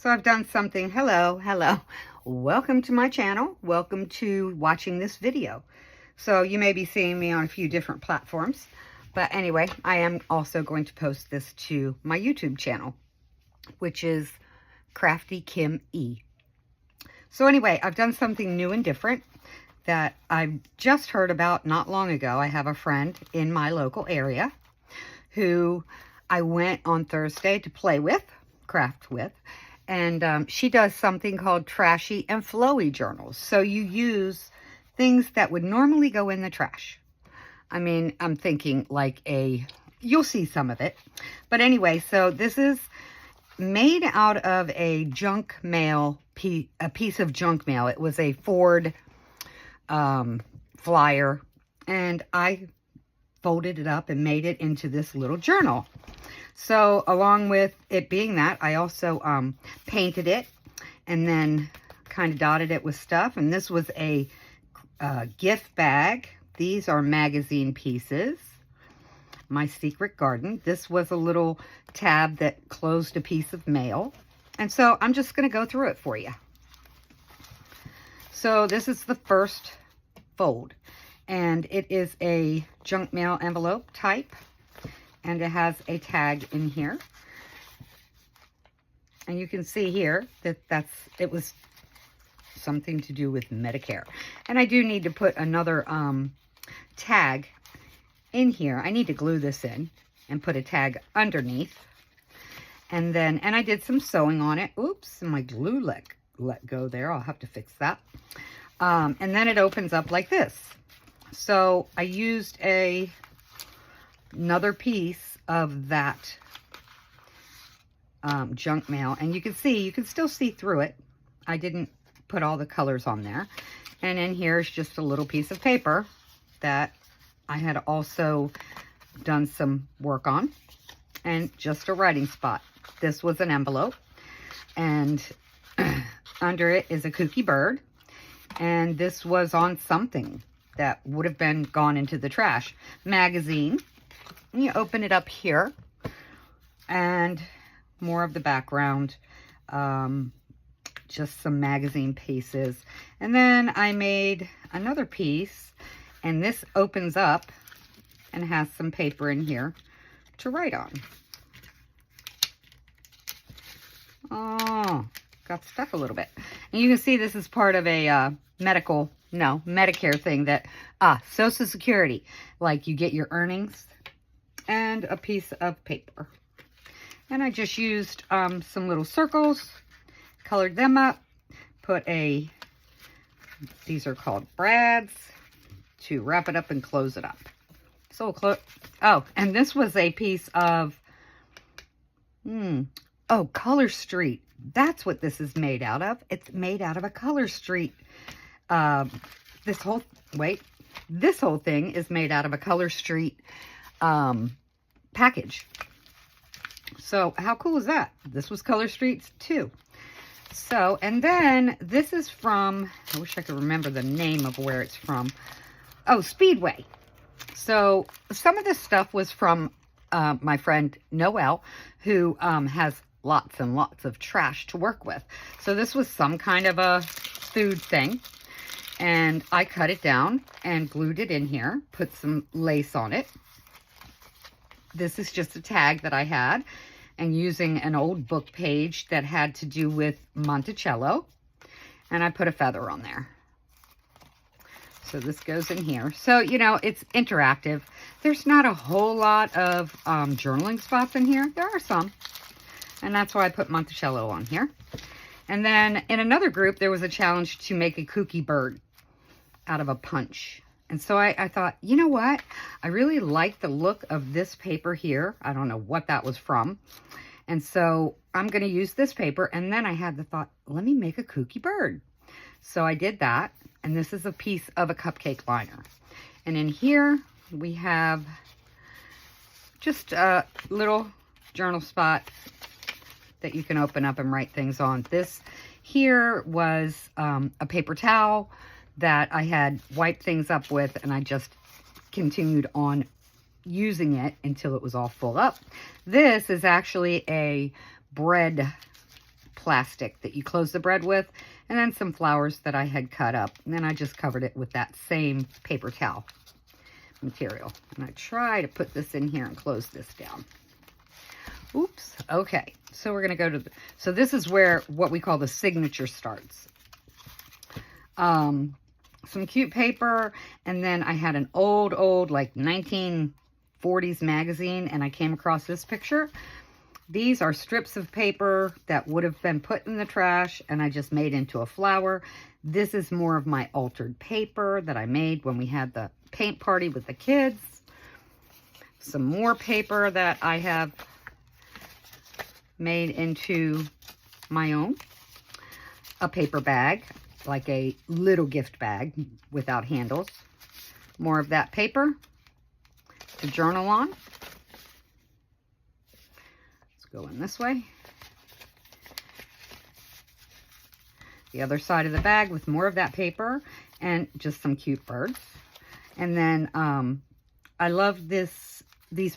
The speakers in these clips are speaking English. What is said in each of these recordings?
So I've done something. Hello. Welcome to my channel. Welcome to watching this video. So you may be seeing me on a few different platforms. But anyway, I am also going to post this to my YouTube channel, which is Crafty Kim E. So anyway, I've done something new and different that I've just heard about not long ago. I have a friend in my local area who I went on Thursday to play with, craft with, and she does something called Trashy and Flowy journals. So you use things that would normally go in the trash. I mean, I'm thinking like you'll see some of it. But anyway, so this is made out of a junk mail, a piece of junk mail. It was a Ford flyer, and I folded it up and made it into this little journal. So along with it being that, I also painted it and then kind of dotted it with stuff. And this was a gift bag. These are magazine pieces. My Secret Garden. This was a little tab that closed a piece of mail. And so I'm just going to go through it for you. So this is the first fold. And it is a junk mail envelope type. And it has a tag in here. And you can see here that it was something to do with Medicare. And I do need to put another tag in here. I need to glue this in and put a tag underneath. And I did some sewing on it. Oops, my glue let go there. I'll have to fix that. And then it opens up like this. So I used another piece of that junk mail, and you can still see through it. I didn't put all the colors on there. And in here is just a little piece of paper that I had also done some work on, and just a writing spot. This was an envelope, and under it is a kooky bird, and this was on something that would have been gone into the trash. Magazine. And you open it up here, and more of the background, just some magazine pieces. And then I made another piece, and this opens up and has some paper in here to write on. Oh, got stuck a little bit. And you can see this is part of a Medicare thing that, Social Security, like you get your earnings, and a piece of paper. And I just used some little circles, colored them up, these are called brads, to wrap it up and close it up. So and this was a piece of, Color Street. That's what this is made out of. It's made out of a Color Street. This whole thing is made out of a Color Street package. So how cool is that? This was Color Streets too. So, and then this is from, I wish I could remember the name of where it's from. Oh, Speedway. So some of this stuff was from my friend Noelle, who has lots and lots of trash to work with. So this was some kind of a food thing. And I cut it down and glued it in here, put some lace on it. This is just a tag that I had, and using an old book page that had to do with Monticello. And I put a feather on there. So this goes in here. So, it's interactive. There's not a whole lot of journaling spots in here. There are some. And that's why I put Monticello on here. And then in another group, there was a challenge to make a kooky bird out of a punch. And so I thought, you know what? I really like the look of this paper here. I don't know what that was from. And so I'm going to use this paper. And then I had the thought, let me make a kooky bird. So I did that. And this is a piece of a cupcake liner. And in here, we have just a little journal spot that you can open up and write things on. This here was a paper towel that I had wiped things up with, and I just continued on using it until it was all full up. This is actually a bread plastic that you close the bread with, and then some flowers that I had cut up. And then I just covered it with that same paper towel material. And I try to put this in here and close this down. Oops. Okay. So we're going to go to so this is where what we call the signature starts. Some cute paper, and then I had an old like 1940s magazine, and I came across this picture. These are strips of paper that would have been put in the trash, and I just made into a flower. This is more of my altered paper that I made when we had the paint party with the kids. Some more paper that I have made into my own. A paper bag, like a little gift bag without handles. More of that paper to journal on. Let's go in this way. The other side of the bag with more of that paper and just some cute birds. And then I love these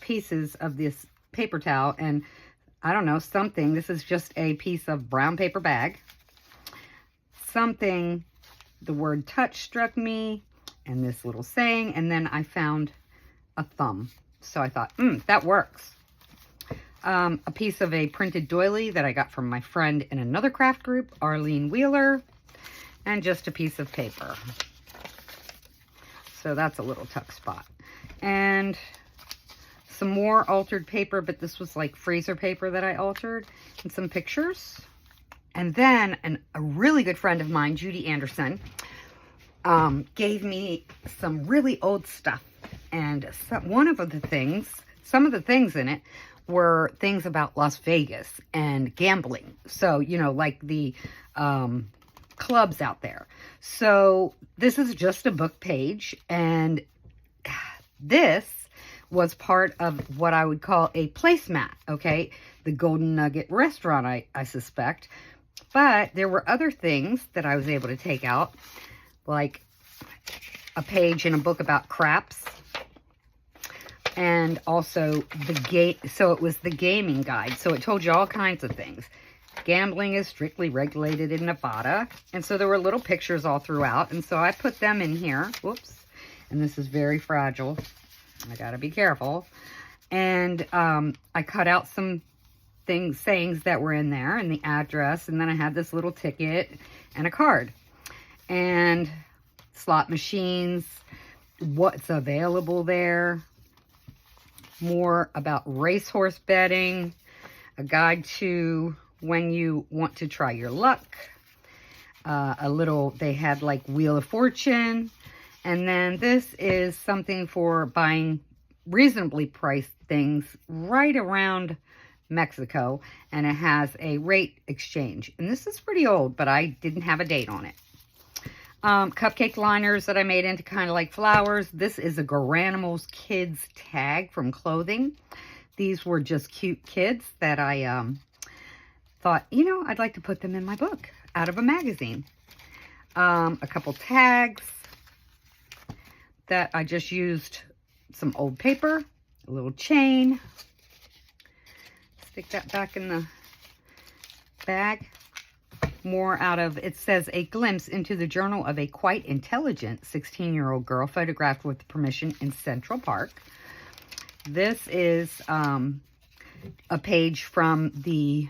pieces of this paper towel, and I don't know, something, this is just a piece of brown paper bag. Something, the word touch struck me, and this little saying, and then I found a thumb. So I thought, that works. A piece of a printed doily that I got from my friend in another craft group, Arlene Wheeler, and just a piece of paper. So that's a little tuck spot. And some more altered paper, but this was like freezer paper that I altered, and some pictures. And then a really good friend of mine, Judy Anderson, gave me some really old stuff. And some of the things in it were things about Las Vegas and gambling. So, you know, like the clubs out there. So this is just a book page. And this was part of what I would call a placemat, okay? The Golden Nugget restaurant, I suspect. But there were other things that I was able to take out, like a page in a book about craps, and also so it was the gaming guide. So it told you all kinds of things. Gambling is strictly regulated in Nevada. And so there were little pictures all throughout. And so I put them in here. Whoops. And this is very fragile. I gotta be careful. And I cut out some sayings that were in there, and the address, and then I had this little ticket and a card, and slot machines, what's available there, more about racehorse betting, a guide to when you want to try your luck, they had like Wheel of Fortune, and then this is something for buying reasonably priced things right around Mexico, and it has a rate exchange. And this is pretty old, but I didn't have a date on it. Cupcake liners that I made into kind of like flowers. This is a Garanimals Kids tag from clothing. These were just cute kids that I thought, you know, I'd like to put them in my book out of a magazine. A couple tags that I just used some old paper, a little chain. Stick that back in the bag. More out of, it says, a glimpse into the journal of a quite intelligent 16-year-old girl photographed with permission in Central Park. This is a page from the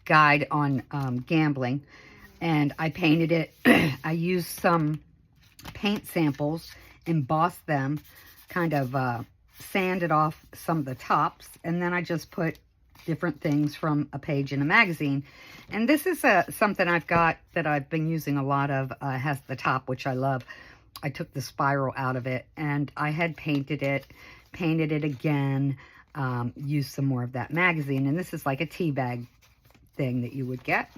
guide on gambling, and I painted it. I used some paint samples, embossed them, kind of sanded off some of the tops, and then I just put different things from a page in a magazine. And this is something I've got that I've been using a lot of. Has the top, which I love. I took the spiral out of it, and I had painted it again, used some more of that magazine. And this is like a tea bag thing that you would get.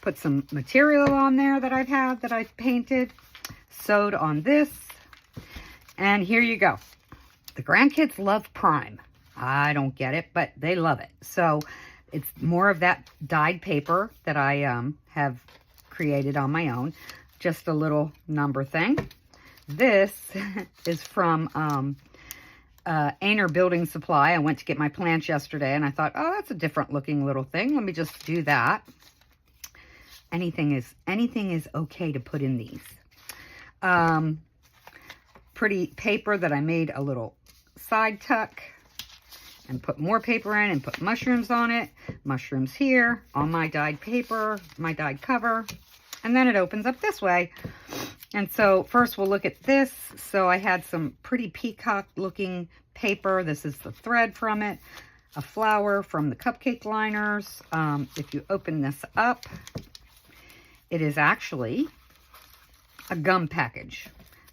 Put some material on there that I've painted, sewed on this, and here you go. The grandkids love Prime. I don't get it, but they love it. So it's more of that dyed paper that I have created on my own. Just a little number thing. This is from Ainer Building Supply. I went to get my plants yesterday, and I thought, oh, that's a different looking little thing. Let me just do that. anything is okay to put in these. Pretty paper that I made a little side tuck and put more paper in and put mushrooms on it. Mushrooms here on my dyed paper, my dyed cover. And then it opens up this way. And so first we'll look at this. So I had some pretty peacock looking paper. This is the thread from it. A flower from the cupcake liners. If you open this up, it is actually a gum package.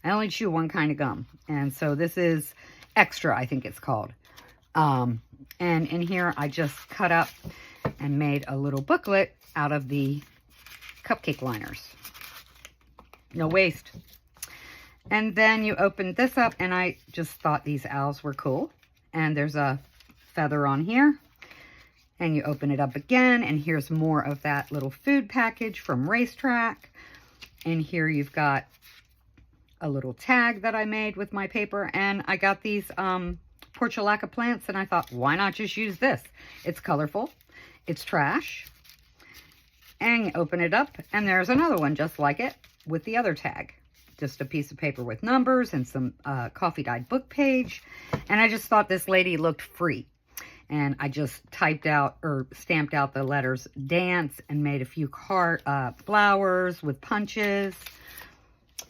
I only chew one kind of gum. And so this is extra, I think it's called. And in here, I just cut up and made a little booklet out of the cupcake liners. No waste. And then you open this up, and I just thought these owls were cool. And there's a feather on here. And you open it up again, and here's more of that little food package from Racetrack. And here you've got a little tag that I made with my paper, and I got these portulaca plants, and I thought, why not just use this? It's colorful, it's trash, and you open it up, and there's another one just like it with the other tag. Just a piece of paper with numbers and some coffee dyed book page, and I just thought this lady looked free. And I just typed out or stamped out the letters dance and made a few flowers with punches.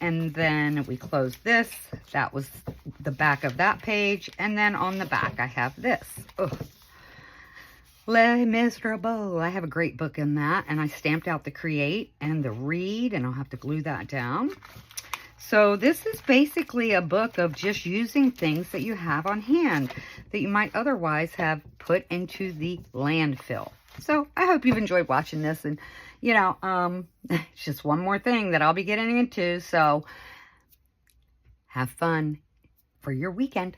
And then we closed this. That was the back of that page. And then on the back, I have this. Ugh. Les Miserables. I have a great book in that. And I stamped out the create and the read. And I'll have to glue that down. So this is basically a book of just using things that you have on hand that you might otherwise have put into the landfill. So I hope you've enjoyed watching this. And, you know, it's just one more thing that I'll be getting into. So have fun for your weekend.